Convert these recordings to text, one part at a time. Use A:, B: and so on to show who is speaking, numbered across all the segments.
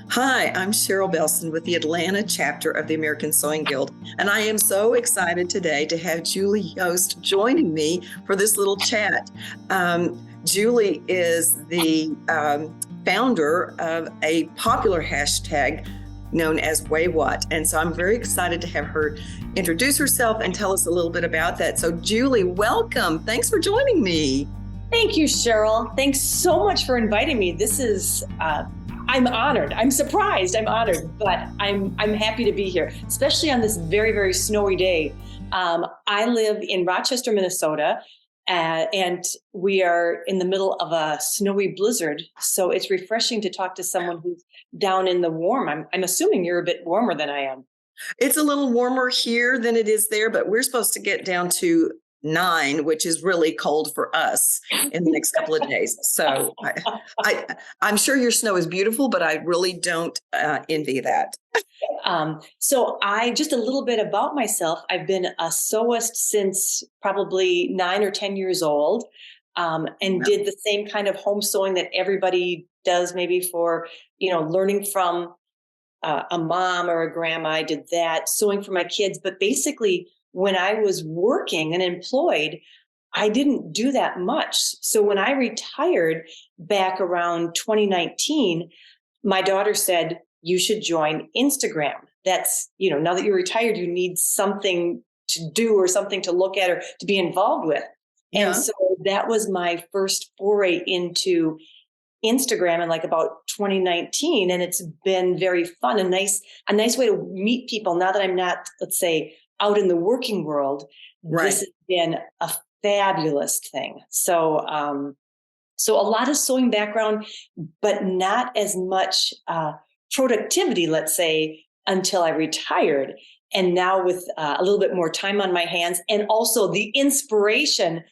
A: Hi, I'm Cheryl Belson with the Atlanta chapter of the American Sewing Guild, and I am so excited today to have Julie Yost joining me for this little chat. Julie is the founder of a popular hashtag known as WayWhat, and so I'm very excited to have her introduce herself and tell us a little bit about that. So Julie, welcome. Thanks for joining me.
B: Thank you, Cheryl. Thanks so much for inviting me. This is, I'm honored. I'm surprised. I'm honored, but I'm happy to be here, especially on this very, very snowy day. I live in Rochester, Minnesota, and we are in the middle of a snowy blizzard. So it's refreshing to talk to someone who's down in the warm. I'm assuming you're a bit warmer than I am.
A: It's a little warmer here than it is there, but we're supposed to get down to 9, which is really cold for us in the next couple of days. So I'm sure your snow is beautiful, but I really don't envy that.
B: So just a little bit about myself. I've been a sewist since probably 9 or 10 years old, and did the same kind of home sewing that everybody does, maybe for, learning from a mom or a grandma. I did that, sewing for my kids. But basically, when I was working and employed, I didn't do that much. So when I retired back around 2019, my daughter said, you should join Instagram. That's, now that you're retired, you need something to do or something to look at or to be involved with.
A: Yeah.
B: And so that was my first foray into Instagram in like about 2019. And it's been very fun, a nice way to meet people. Now that I'm not, let's say, out in the working world,
A: Right.
B: This has been a fabulous thing. So a lot of sewing background, but not as much productivity, let's say, until I retired. And now with a little bit more time on my hands and also the inspiration,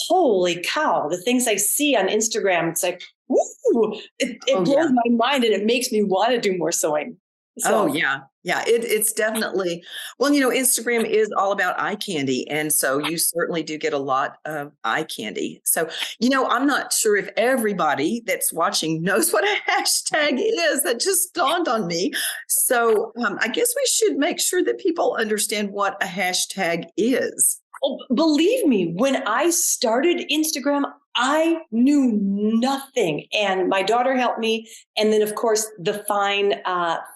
B: holy cow, the things I see on Instagram, it's like, woo, it blows my mind and it makes me want to do more sewing. So.
A: Oh, yeah. Yeah, it's definitely, well, Instagram is all about eye candy. And so you certainly do get a lot of eye candy. So, I'm not sure if everybody that's watching knows what a hashtag is. That just dawned on me. So I guess we should make sure that people understand what a hashtag is.
B: Oh, believe me, when I started Instagram, I knew nothing. And my daughter helped me. And then, of course, the fine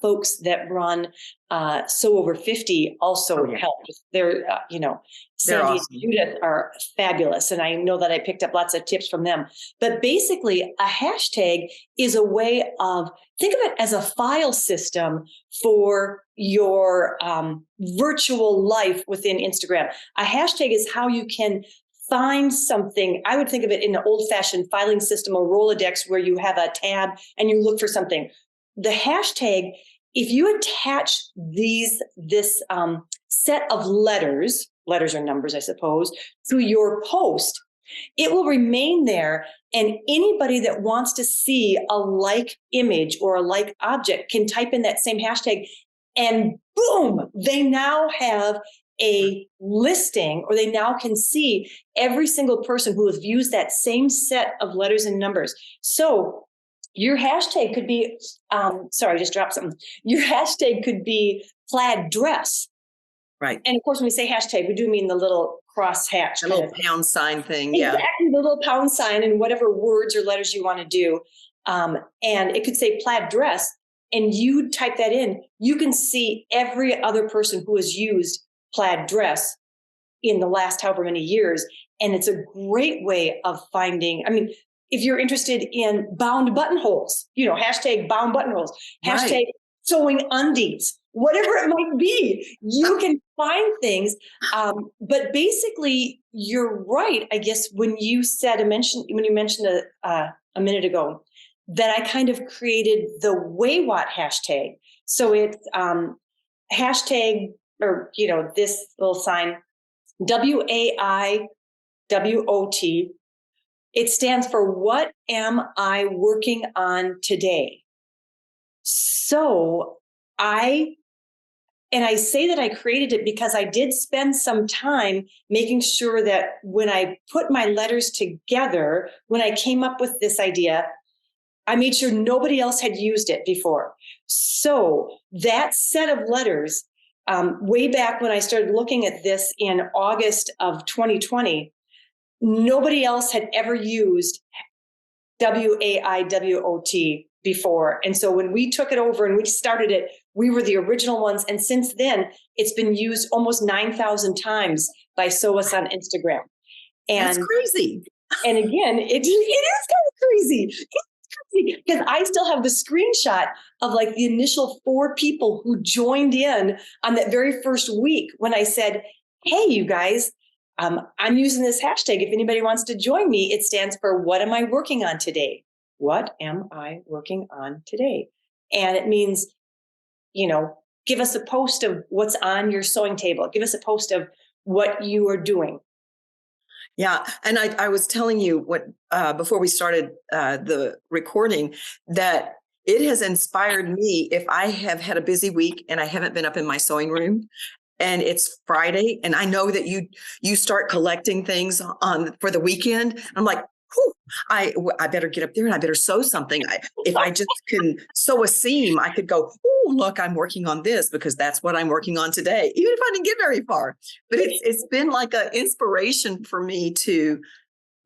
B: folks that run Sew Over 50 also helped. They're, Sandy
A: awesome.
B: and Judith are fabulous. And I know that I picked up lots of tips from them. But basically, a hashtag is a way of, think of it as a file system for your virtual life within Instagram. A hashtag is how you can find something. I would think of it in an old-fashioned filing system or Rolodex where you have a tab and you look for something. The hashtag, if you attach this set of letters or numbers, I suppose, to your post, it will remain there. And anybody that wants to see a like image or a like object can type in that same hashtag and boom, they now have a listing, or they now can see every single person who has used that same set of letters and numbers. So your hashtag could be, sorry, I just dropped something. Your hashtag could be plaid dress.
A: Right.
B: And of course, when we say hashtag, we do mean the little cross hatch.
A: A little pound sign thing.
B: Exactly, the little pound sign and whatever words or letters you want to do. And it could say plaid dress, and you type that in. You can see every other person who has used plaid dress in the last however many years. And it's a great way of finding, if you're interested in bound buttonholes, hashtag bound buttonholes, hashtag sewing undies, whatever it might be, you can find things. But basically, you're right. I guess when you mentioned a minute ago that I kind of created the WayWhat hashtag. So it's hashtag, or this little sign, WAIWOT. It stands for what am I working on today? So I say that I created it because I did spend some time making sure that when I put my letters together, when I came up with this idea, I made sure nobody else had used it before. So that set of letters, way back when I started looking at this in August of 2020, nobody else had ever used WAIWOT before. And so when we took it over and we started it, we were the original ones. And since then, it's been used almost 9,000 times by SOAS on Instagram.
A: That's crazy.
B: And again, it is kind of crazy. Because I still have the screenshot of like the initial 4 people who joined in on that very first week when I said, hey, you guys, I'm using this hashtag. If anybody wants to join me, it stands for what am I working on today? What am I working on today? And it means, give us a post of what's on your sewing table. Give us a post of what you are doing.
A: Yeah. And I was telling you what before we started the recording that it has inspired me. If I have had a busy week and I haven't been up in my sewing room and it's Friday and I know that you start collecting things for the weekend, I'm like, whew, I better get up there and I better sew something. If I just can sew a seam, I could go, oh, look, I'm working on this because that's what I'm working on today, even if I didn't get very far. But it's been like an inspiration for me to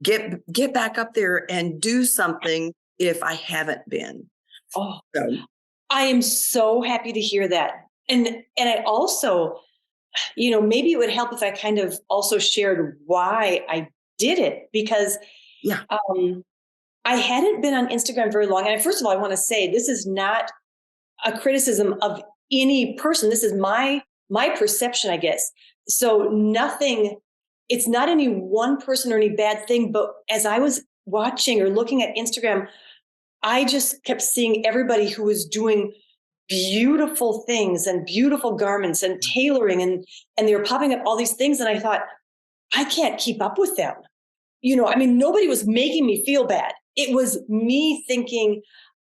A: get back up there and do something if I haven't been.
B: Oh,
A: So.
B: I am so happy to hear that. And I also, maybe it would help if I kind of also shared why I did it, because
A: Yeah.
B: I hadn't been on Instagram very long. And first of all, I want to say this is not a criticism of any person. This is my perception, I guess. So it's not any one person or any bad thing. But as I was watching or looking at Instagram, I just kept seeing everybody who was doing beautiful things and beautiful garments and tailoring, and they were popping up all these things. And I thought, I can't keep up with them. Nobody was making me feel bad. It was me thinking,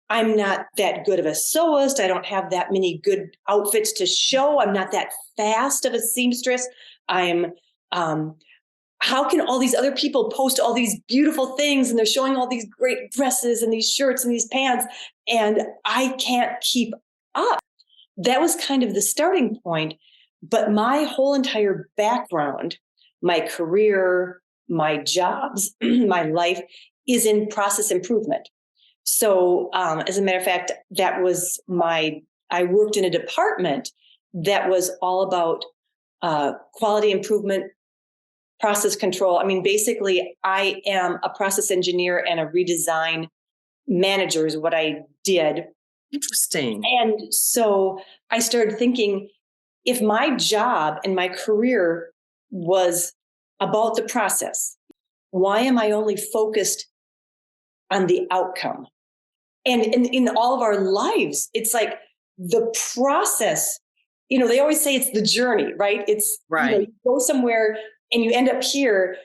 B: I'm not that good of a sewist. I don't have that many good outfits to show. I'm not that fast of a seamstress. How can all these other people post all these beautiful things and they're showing all these great dresses and these shirts and these pants, and I can't keep up? That was kind of the starting point. But my whole entire background, my career, my jobs, my life is in process improvement. So as a matter of fact, I worked in a department that was all about quality improvement, process control. Basically, I am a process engineer and a redesign manager is what I did.
A: Interesting.
B: And so I started thinking, if my job and my career was about the process, why am I only focused on the outcome? And in all of our lives, it's like the process, they always say it's the journey, right? It's
A: right.
B: You go somewhere and you end up here.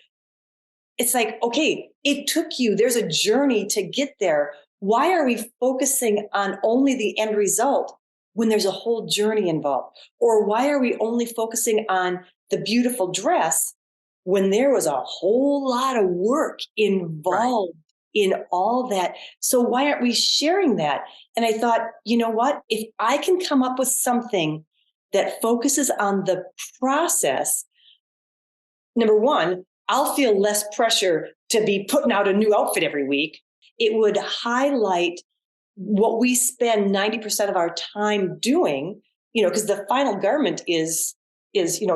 B: It's like, okay, it took you, there's a journey to get there. Why are we focusing on only the end result when there's a whole journey involved? Or why are we only focusing on the beautiful dress when there was a whole lot of work involved in all that? So why aren't we sharing that? And I thought, you know what? If I can come up with something that focuses on the process, number one, I'll feel less pressure to be putting out a new outfit every week. It would highlight what we spend 90% of our time doing, because the final garment is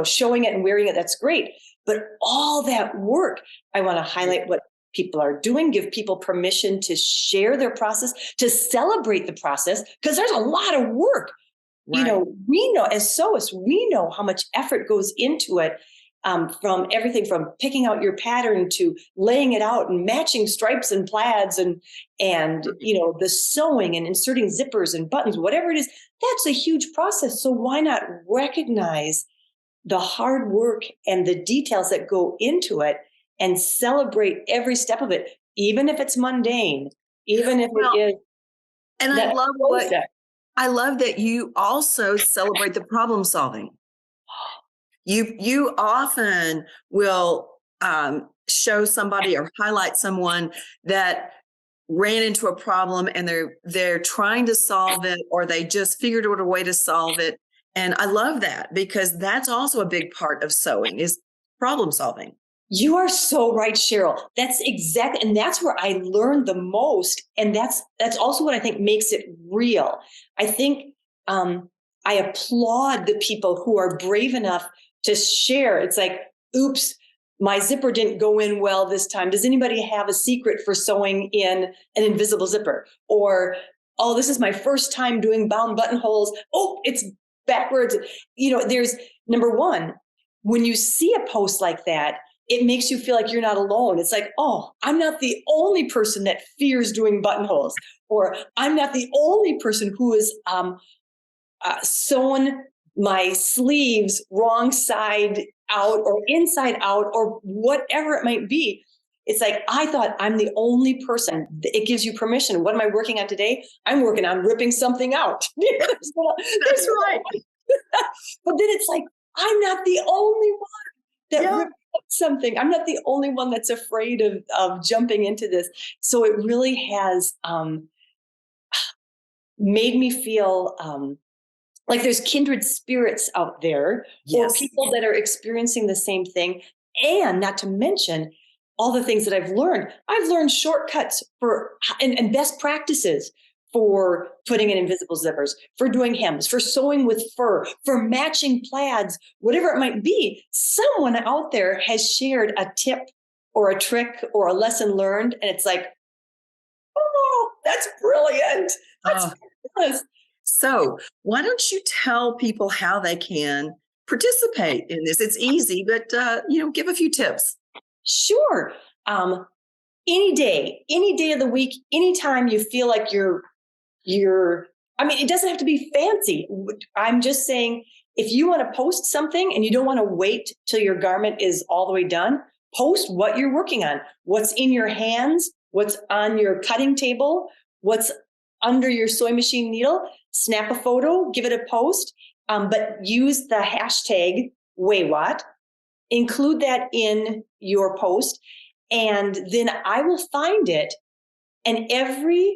B: showing it and wearing it. That's great. But all that work, I want to highlight what people are doing, give people permission to share their process, to celebrate the process, because there's a lot of work.
A: Right.
B: We know as sewists, we know how much effort goes into it. From everything from picking out your pattern to laying it out and matching stripes and plaids and the sewing and inserting zippers and buttons, whatever it is, that's a huge process. So why not recognize the hard work and the details that go into it and celebrate every step of it, even if it's mundane, even if it is.
A: And I love that you also celebrate the problem solving. You often will show somebody or highlight someone that ran into a problem and they're trying to solve it, or they just figured out a way to solve it. And I love that, because that's also a big part of sewing, is problem solving.
B: You are so right, Cheryl. That's exactly, and that's where I learned the most. And that's also what I think makes it real. I think I applaud the people who are brave enough to share. It's like, oops, my zipper didn't go in well this time. Does anybody have a secret for sewing in an invisible zipper? Or, oh, this is my first time doing bound buttonholes. Oh, it's backwards. There's number one, when you see a post like that, it makes you feel like you're not alone. It's like, oh, I'm not the only person that fears doing buttonholes, or I'm not the only person who is sewn my sleeves wrong side out or inside out or whatever it might be. It's like, I thought I'm the only person. It gives you permission. What am I working on today? I'm working on ripping something out.
A: That's right.
B: But then it's like, I'm not the only one that ripped up something. I'm not the only one that's afraid of jumping into this. So it really has made me feel like there's kindred spirits out there, or people that are experiencing the same thing. And not to mention all the things that I've learned. I've learned shortcuts and best practices for putting in invisible zippers, for doing hems, for sewing with fur, for matching plaids, whatever it might be. Someone out there has shared a tip or a trick or a lesson learned. And it's like, oh, that's brilliant. That's fabulous.
A: So why don't you tell people how they can participate in this? It's easy, but give a few tips.
B: Sure. Any day of the week, anytime you feel like it doesn't have to be fancy. I'm just saying, if you want to post something and you don't want to wait till your garment is all the way done, post what you're working on, what's in your hands, what's on your cutting table, what's under your sewing machine needle. Snap a photo, give it a post, but use the hashtag WayWatt. Include that in your post, and then I will find it. And every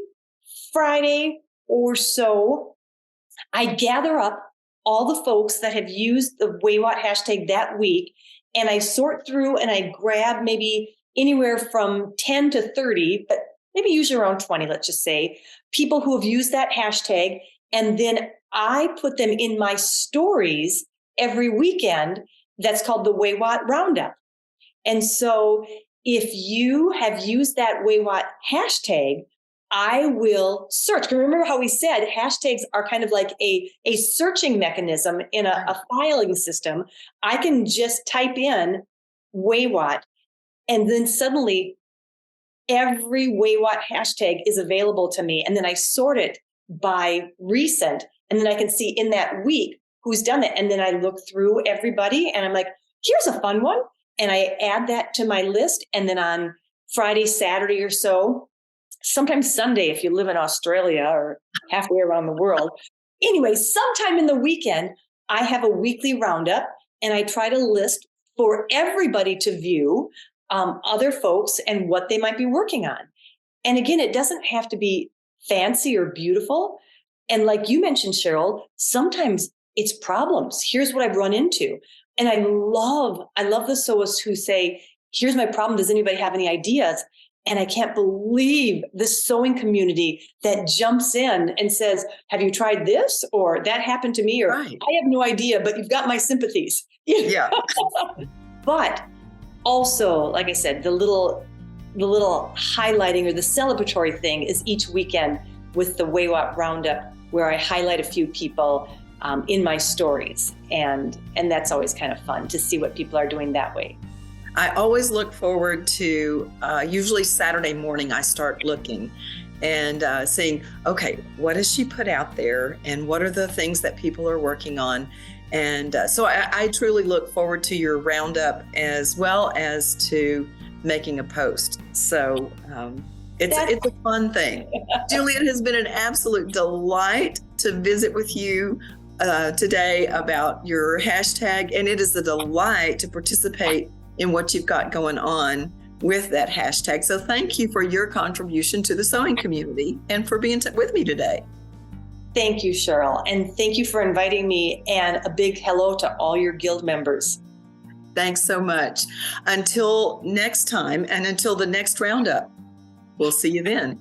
B: Friday or so, I gather up all the folks that have used the WayWatt hashtag that week, and I sort through and I grab maybe anywhere from 10 to 30, but maybe usually around 20, let's just say, people who have used that hashtag. And then I put them in my stories every weekend. That's called the WayWatt Roundup. And so if you have used that WayWatt hashtag, I will search. Remember how we said hashtags are kind of like a searching mechanism in a filing system. I can just type in WayWatt, and then suddenly every WayWatt hashtag is available to me. And then I sort it by recent. And then I can see in that week who's done it. And then I look through everybody and I'm like, here's a fun one. And I add that to my list. And then on Friday, Saturday or so, sometimes Sunday, if you live in Australia or halfway around the world. Anyway, sometime in the weekend, I have a weekly roundup and I try to list for everybody to view other folks and what they might be working on. And again, it doesn't have to be fancy or beautiful. And like you mentioned, Cheryl, sometimes it's problems. Here's what I've run into. And I love the sewists who say, here's my problem. Does anybody have any ideas? And I can't believe the sewing community that jumps in and says, have you tried this? Or that happened to me, or I have no idea, but you've got my sympathies.
A: Yeah.
B: But also, like I said, the little highlighting or the celebratory thing is each weekend with the WayWatt Roundup, where I highlight a few people in my stories. And that's always kind of fun to see what people are doing that way.
A: I always look forward to, usually Saturday morning, I start looking and seeing, okay, what has she put out there? And what are the things that people are working on? And so I truly look forward to your roundup as well as to making a post. So it's a fun thing. Julie, it has been an absolute delight to visit with you today about your hashtag. And it is a delight to participate in what you've got going on with that hashtag. So thank you for your contribution to the sewing community and for being with me today.
B: Thank you, Cheryl. And thank you for inviting me, and a big hello to all your guild members.
A: Thanks so much. Until next time and until the next roundup, we'll see you then.